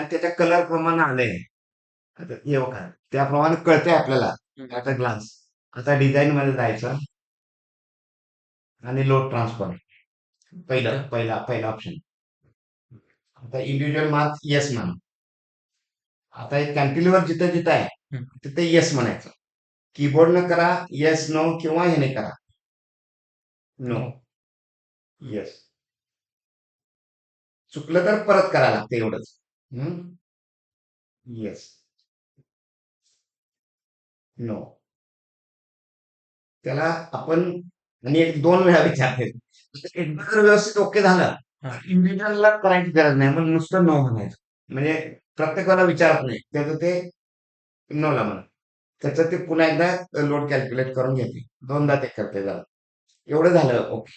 आणि त्याच्या कलर प्रमाणे आलंय. आता हे बघा त्याप्रमाणे कळतंय आपल्याला. आता ग्लास आता डिझाईन मध्ये जायचं आणि लोड ट्रान्सफर पहिला पहिला पहिला ऑप्शन. आता इंडिव्हिज्युअल मार्क येस म्हणा. आता हे कॅन्टिलीवर जिथं जिथं आहे तिथे येस म्हणायचं. कीबोर्डनं करा येस नो किंवा ह्याने करा नो येस. चुकलं तर परत करायला लागतं एवढंच. Yes no. त्याला आपण आणि एक दोन वेळा विचारते. एकदा जर व्यवस्थित ओके झालं इंडिव्हिज्युअलला करायची गरज नाही मग नुसतं नो म्हणायचं. म्हणजे प्रत्येकाला विचारत नाही त्याचं ते नोला म्हणा. त्याचं ते पुन्हा एकदा लोड कॅल्क्युलेट करून घेते. दोनदा ते करते जरा. एवढं झालं ओके.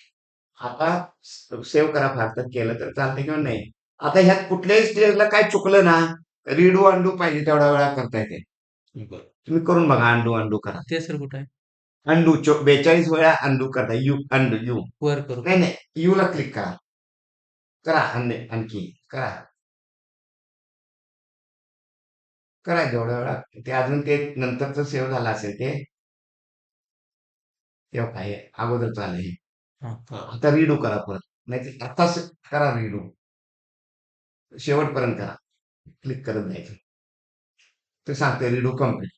आता सेव्ह करा फारतर केलं तर चालते किंवा नाही. आता ह्यात कुठल्याही स्टेजला काय चुकलं ना रिडू अंडू पाहिजे तेवढ्या वेळा करता येते. तुम्ही करून बघा अंडू अंडू करा. ते सर कुठं आहे? अंडू 42 वेळा अंडू करता यू अंडू यू. वर करू नाही नाही यू ला क्लिक करा. करा आणखी करा. करा जेवढ्या वेळा ते अजून ते नंतरच सेव्ह झालं असेल ते तेव्हा काय अगोदर चालेल हे. आता रिडू करा परत नाही आता करा रिडू शेवटपर्यंत करा. क्लिक करत जायचं. ते सांगते रिडू कम्प्लीट.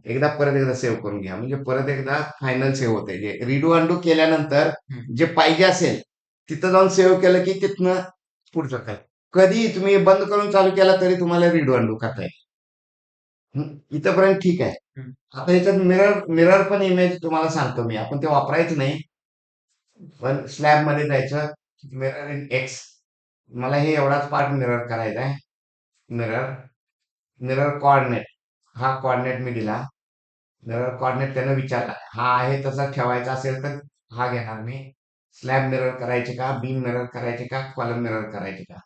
एकदा परत एकदा सेव्ह करून घ्या म्हणजे परत एकदा फायनल सेव्ह होते. जे रिडू अंडू केल्यानंतर जे पाहिजे असेल तिथं जाऊन सेव्ह केलं की तिथनं पुढचं काय. कधी तुम्ही बंद करून चालू केला तरी तुम्हाला रिडू अंडू करता येईल. इथंपर्यंत ठीक आहे. आता याच्यात मिरर मिरर पण इमेज तुम्हाला सांगतो मी आपण ते वापरायचं नाही. पण स्लॅब मध्ये जायचं मिरर इन एक्स. मला हे एवढाच पार्ट मिरर करायचा आहे. मिरर मिरर कॉर्डिनेट हा कॉर्डिनेट मी दिला. मिरर कॉर्डिनेट त्यानं विचारला हा आहे तसा ठेवायचा असेल तर हा घेणार मी. स्लॅब मिरर करायचे का बीम मिरर करायचे का कॉलम मिरर करायचे का.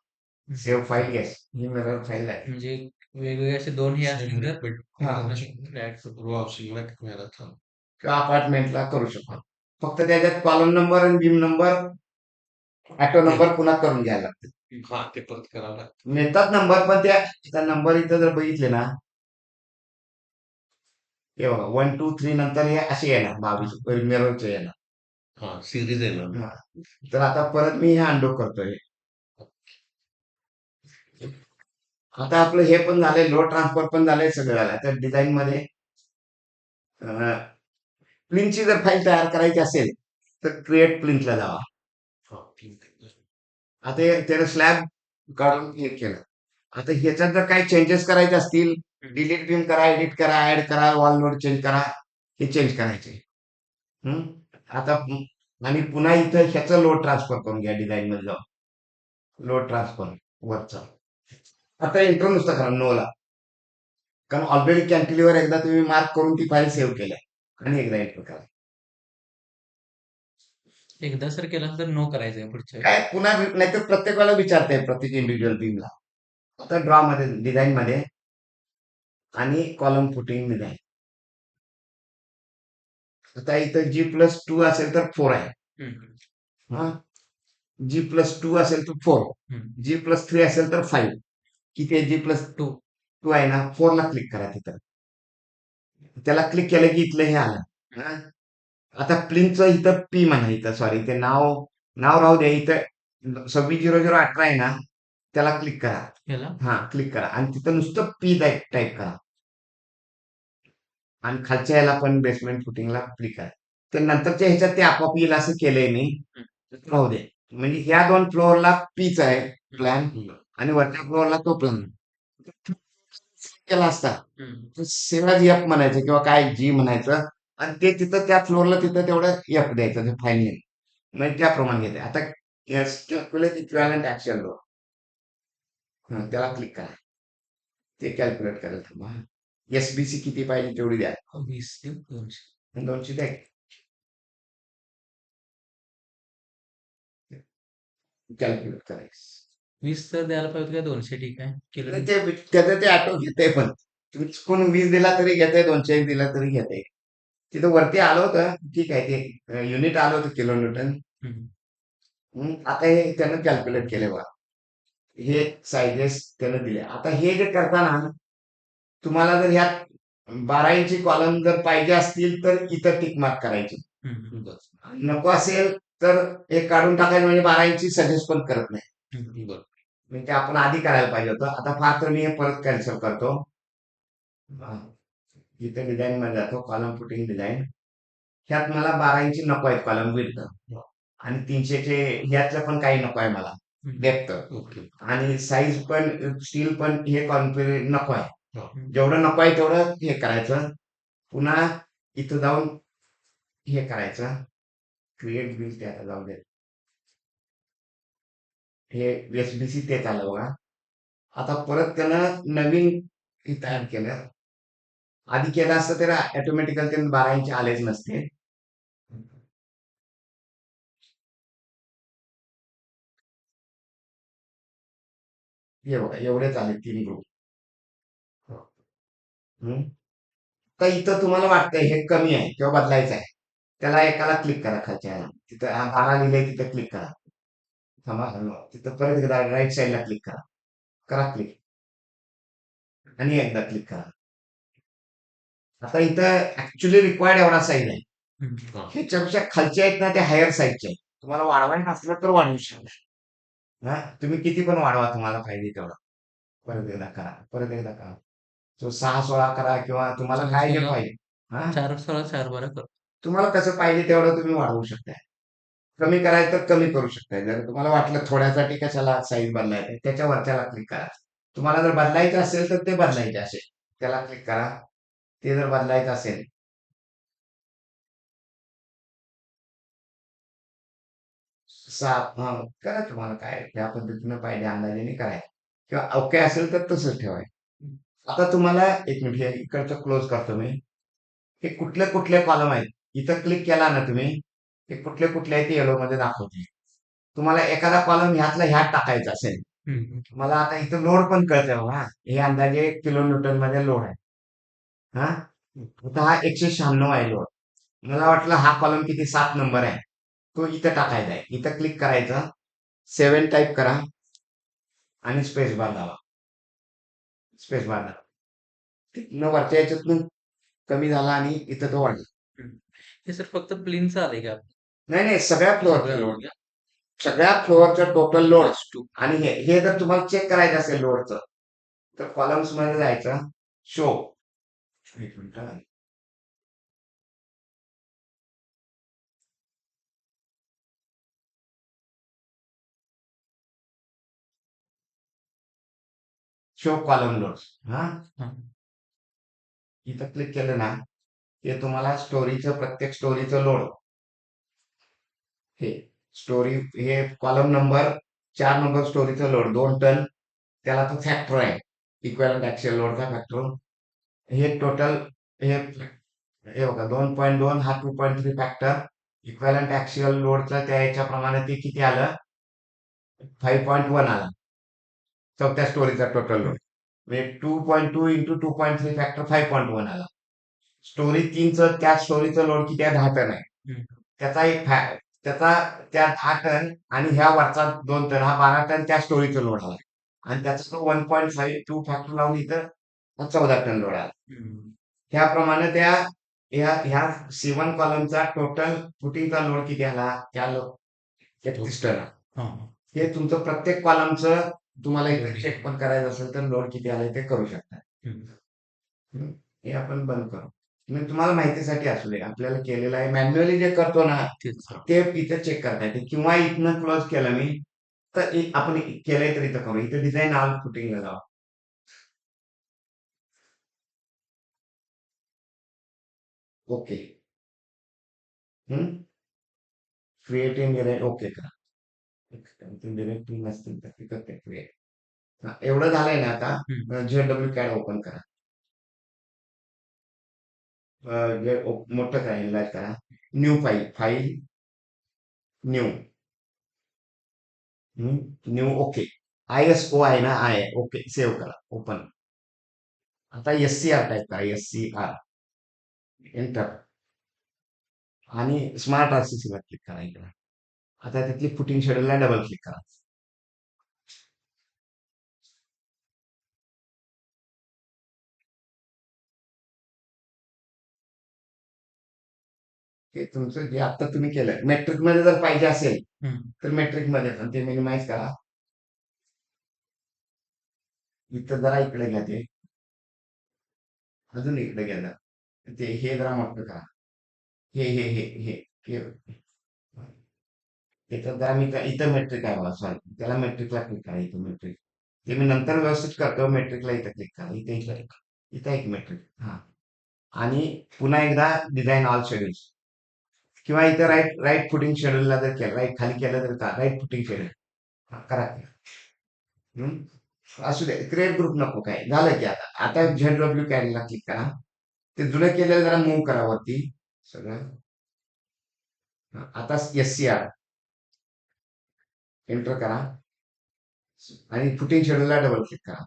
सेव्ह फाईल येस ही मिरर फाईल आहे. म्हणजे वेगवेगळे असे दोन हे असतील तर किंवा अपार्टमेंटला करू शकतो. फक्त त्याच्यात कॉलम नंबर आणि बीम नंबर ऑटो नंबर पुन्हा करून घ्यायला लागते. हा ते परत करावं लागतं. मिळतात नंबर पण त्या नंबर इथं जर बघितले ना हे बघा 1 2 3 नंतर हे असे येणार 22 मिररचे येणार. हा सिरीज आहे ना. हा. तर आता परत मी हे अंडो करतोय. आता आपलं हे पण झालंय लोड ट्रान्सफर पण झालंय सगळं झालंय. आता डिझाईन मध्ये प्लिंटची जर फाईल तयार करायची असेल तर क्रिएट प्लिंटला जावा. हा ठीक आहे. आता त्याला स्लॅब काढून हे केलं. आता ह्याच्यात जर काही चेंजेस करायचे असतील डिलीट बिम करा एडिट करा ऍड करा वॉल लोड चेंज करा हे चेंज करायचे. हम्म. आता आणि पुन्हा इथं ह्याचं लोड ट्रान्सफर करून घ्या डिझाईन मध्ये जाऊन लोड ट्रान्सफर वरचा. आता एंटर नुसतं करा नोला. कारण ऑलरेडी कॅन्टिलीवर एकदा तुम्ही मार्क करून ती फाईल सेव्ह केल्या आणि एकदा एंटर करा. एकदा सर केल्यानंतर नो करायचंय पुढच्या काय पुन्हा नाहीतर प्रत्येक वेळेला विचारताय प्रत्येक इंडिव्हिज्युअल बीमला. आता ड्रॉ मध्ये डिझाईन मध्ये आणि कॉलम फुटिंग डिझाईन. आता इथं G+2 असेल तर 4 आहे. हा G+2 असेल तर 4. G+3 असेल तर 5. किती आहे G+2 आहे ना 4 ला क्लिक करा तिथं. त्याला क्लिक केलं की इथलं हे आलं. हा. आता प्लिंटचं इथं पी म्हणा इथं सॉरी ते नाव नाव राहू द्या इथं 260018 आहे ना त्याला क्लिक करा. याला हा क्लिक करा आणि तिथं नुसतं पी टाईप करा आणि खालच्या याला पण बेसमेंट फुटिंगला क्लिक करा. तर नंतरच्या ह्याच्यात ते आपोआप येईल असं केलंय मी. राहू दे. म्हणजे ह्या 2 फ्लोअरला पीच आहे प्लॅन आणि वरच्या फ्लोअरला तो प्लॅन केला असता तर सेव्ह एफ म्हणायचं किंवा काय जी म्हणायचं आणि ते तिथं त्या फ्लोअरला तिथं तेवढं एफ द्यायचं ते फाईल नेम. म्हणजे त्याप्रमाणे घेते. आता कॅल्क्युलेट इक्विव्हॅलंट ऍक्शन लो त्याला क्लिक करा. ते कॅल्क्युलेट करेल तुम्हाला. एसबीसी किती पाहिजे तेवढी द्या. 20 ते 200. 200 द्या. कॅल्क्युलेट करायचं. 20 तर द्यायला पाहिजे का 200 ठीक आहे केलं नाही ते त्याचं ते ऑटो घेते पण तुम्ही चुकून 20 दिला तरी घेते 200 दिला तरी घेते. तिथं वरती आलं होतं ठीक आहे ते युनिट आलं होतं किलो न्यूटन. आता हे त्यानं कॅल्क्युलेट केले बघा. हे साईजेस त्यानं दिले. आता हे जे करताना तुम्हाला जर ह्यात 12 इंची कॉलम जर पाहिजे असतील तर इथं टिक मार्क करायची. बरं. नको असेल तर हे काढून टाकायचं, म्हणजे 12 इंची सजेस्ट पण करत नाही. बरं. म्हणजे आपण आधी करायला पाहिजे होतं. आता फार तर मी हे परत कॅन्सल करतो. हा. इथे डिझाईन मध्ये जातो, कॉलम फुटिंग डिझाईन. ह्यात मला 12 इंची नको आहेत कॉलम विड्थ, आणि 300चे ह्यातलं पण काही नको आहे मला डेप्थ, ओके. आणि साईज पण स्टील पण हे कॉन्फिगर नको आहे. हा. जेवढं नको आहे तेवढं हे करायचं. पुन्हा इथं जाऊन हे करायचं, क्रिएट बिल, ते आता जाऊ दे. हे एसबीसी तेच आलं बघा. आता परत त्यानं नवीन हे तयार केलं. आधी केलं असतं तर ऑटोमॅटिकल ते 12 इंच आलेच नसते. हे बघा, एवढेच आले 3 ग्रुप. तर इथं तुम्हाला वाटतंय हे कमी आहे किंवा बदलायचं आहे, त्याला एकाला क्लिक करा खालच्या ह्याला. तिथं 12 लिहिलंय तिथं क्लिक करा. थांबा, तिथं परत एकदा राईट साईडला क्लिक करा. करा क्लिक, आणि एकदा क्लिक करा. आता इथं ऍक्च्युली रिक्वायर्ड एवढा साईज आहे. हा. ह्याच्यापेक्षा खालचे आहेत ना, ते हायर साईजचे आहेत. तुम्हाला वाढवायचं असलं तर वाढवू शकता. हा, तुम्ही किती पण वाढवा, तुम्हाला पाहिजे तेवढं. परत एकदा करा, परत एकदा करा. तो 6-16 करा, किंवा तुम्हाला काय जे 6-16 पाहिजे. हा, 4-16 4-12 कर. तुम्हाला कसं पाहिजे तेवढं तुम्ही वाढवू शकताय. कमी करायचं तर कमी करू शकताय. जर तुम्हाला वाटलं थोड्यासाठी कशाला साईज बदलायचं, त्याच्या वरच्याला क्लिक करा. तुम्हाला जर बदलायचं असेल तर ते बदलायचे असेल, त्याला क्लिक करा. ते जर बदलायचं असेल, करा, तुम्हाला काय त्या पद्धतीनं पाहिजे अंदाजाने करायचं, किंवा ओके असेल तर तसंच ठेवायचं. आता तुम्हाला एक मिनिट, हे इकडचं क्लोज करतो मी. हे कुठले कुठले कॉलम आहेत, इथं क्लिक केला ना तुम्ही, हे कुठले कुठले आहेत ते येलो मध्ये दाखवते. तुम्हाला एखादा कॉलम ह्यातला ह्यात टाकायचा असेल, मला आता इथं लोड पण कळतंय बघा. हे अंदाजे किलो न्यूटन मध्ये लोड आहे. हा, आता हा 196 आहे लोड. मला वाटलं हा कॉलम किती 7 नंबर आहे, तो इथं टाकायचा आहे. इथं क्लिक करायचं, 7 टाईप करा, आणि स्पेस बार दाबा. स्पेस बार दाबा. तिथनं वरच्या याच्यातून कमी झाला, आणि इथं तो वाढला. हे सर फक्त प्लेनचं आलंय का? नाही नाही, सगळ्या फ्लोअरचा सगळं लोड, सगळ्या फ्लोअरचं टोटल लोड. आणि हे जर तुम्हाला चेक करायचं असेल लोडचं, तर कॉलम्स मध्ये जायचं, शो. एक मिनिट, शो कॉलम लोड. हा, हां. इथं क्लिक केलं ना, हे तुम्हाला स्टोरीचं, प्रत्येक स्टोरीचं लोड, हे स्टोरी, हे कॉलम नंबर 4 नंबर स्टोरीचं लोड 2 टन, त्याला तो फॅक्टर आहे, इक्वलंट ऍक्सियल लोडचा फॅक्टर. हे टोटल, हे हे बघा, 2.2 हा 2.3 फॅक्टर. इक्वलंट ऍक्सियल लोडचा त्या याच्याप्रमाणे ते किती आलं, 5.1 आला. चौथ्या स्टोरीचा टोटल लोड म्हणजे 2.2 इंटू 2.3 फॅक्टर 5.1 आला. स्टोरी 3चं, त्या स्टोरीचं लोड किती आहे, 10 टन आहे. त्याचा एक त्याचा त्या 10 टन, आणि ह्या वरचा 2 टन, हा 12 टन त्या स्टोरीचा लोड आला. आणि त्याचा तो 1.52 फॅक्टर लावून इथं 14 टन लोड आला. ह्याप्रमाणे ह्या ह्या C1 कॉलमचा टोटल फुटिंगचा लोड किती आला, त्या 31 टन. हां. हे तुमचं प्रत्येक कॉलमचं तुम्हाला इथे चेक पण करायचं असेल तर लोड किती आलाय ते करू शकता. हे आपण बंद करू. म्हणजे तुम्हाला माहितीसाठी असू दे, आपल्याला केलेलं आहे. मॅन्युअली जे करतो ना, तेच. ते इथं चेक करता येते, किंवा इथनं क्लोज केलं मी तर आपण केलंय तर इथं करू. इथं डिझाईन ऑल फुटिंगला जाऊ. Okay. Create in design okay करा. डिरेक्टली नसतील तर तिथं ते क्रिएट. एवढं झालंय ना, आता JW कॅड ओपन करा. मोठं करा, इनलार्ज करा. New file new, new, okay. ISO आहे ना, ओके, सेव्ह करा, ओपन. आता SCR टाईप करा, SCR, एंटर, आणि स्मार्ट RCC वर क्लिक करा इकडे. आता तिथली फुटिंग शेड्यूलला डबल क्लिक करा. हे तुमचं जे आता तुम्ही केलं मेट्रिक मध्ये जर पाहिजे असेल हम्म. तर मेट्रिक मध्ये पण ते मिनिमाइज करा. इथं जरा इकडे घ्या ते अजून इकडे घ्या जरा. ते हे जरा मोठं करा. हे त्याच्यात जरा मी इथं मेट्रिक आहे बघा सॉरी त्याला मेट्रिकला क्लिक करा इथं मेट्रिक ते मी नंतर व्यवस्थित करतो मेट्रिकला इथं क्लिक करा इथं एक मेट्रिक हा आणि पुन्हा एकदा डिझाईन ऑल शेड्यूल्स किंवा इथं राईट राईट फुटिंग शेड्यूलला जर केलं राईट खाली केलं तर का राईट फुटिंग शेड्यूल करा ते. हम्म? असू दे क्रिएट ग्रुप नको काय झालं की आता ZW कॅरीला क्लिक करा. ते जुनं केलेलं जरा मूव्ह करा वरती सगळं. आता SCR एंटर करा आणि फुटिंग शेड्यूलला डबल क्लिक करा.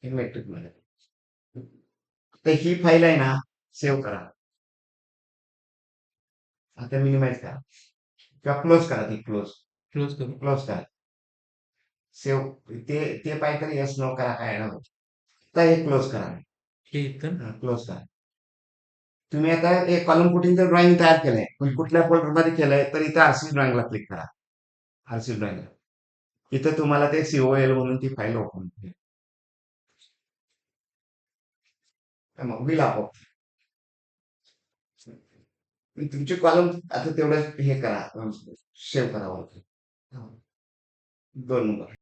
हे मेट्रिक मध्ये तर ही फाईल आहे ना सेव्ह करा. आता मिनिमाइज करा किंवा क्लोज करा ती क्लोज क्लोज करू. क्लोज करा. सेव्ह ते पाहिजे येस नो करा काय ना आता हे क्लोज करा. हे इथं क्लोज करा. तुम्ही आता एक कॉलम फुटिंगचं ड्रॉइंग तयार केलंय पण कुठल्या फोल्डर मध्ये केलंय तर इथं आरसी ड्रॉइंगला क्लिक करा. आरसी ड्रॉइंगला इथं तुम्हाला ते COL म्हणून ती फाईल ओपन होईल. मग बिल आपोआप तुमचे कॉलम आता तेवढं हे करा सेव्ह करा वरती. 2 नंबर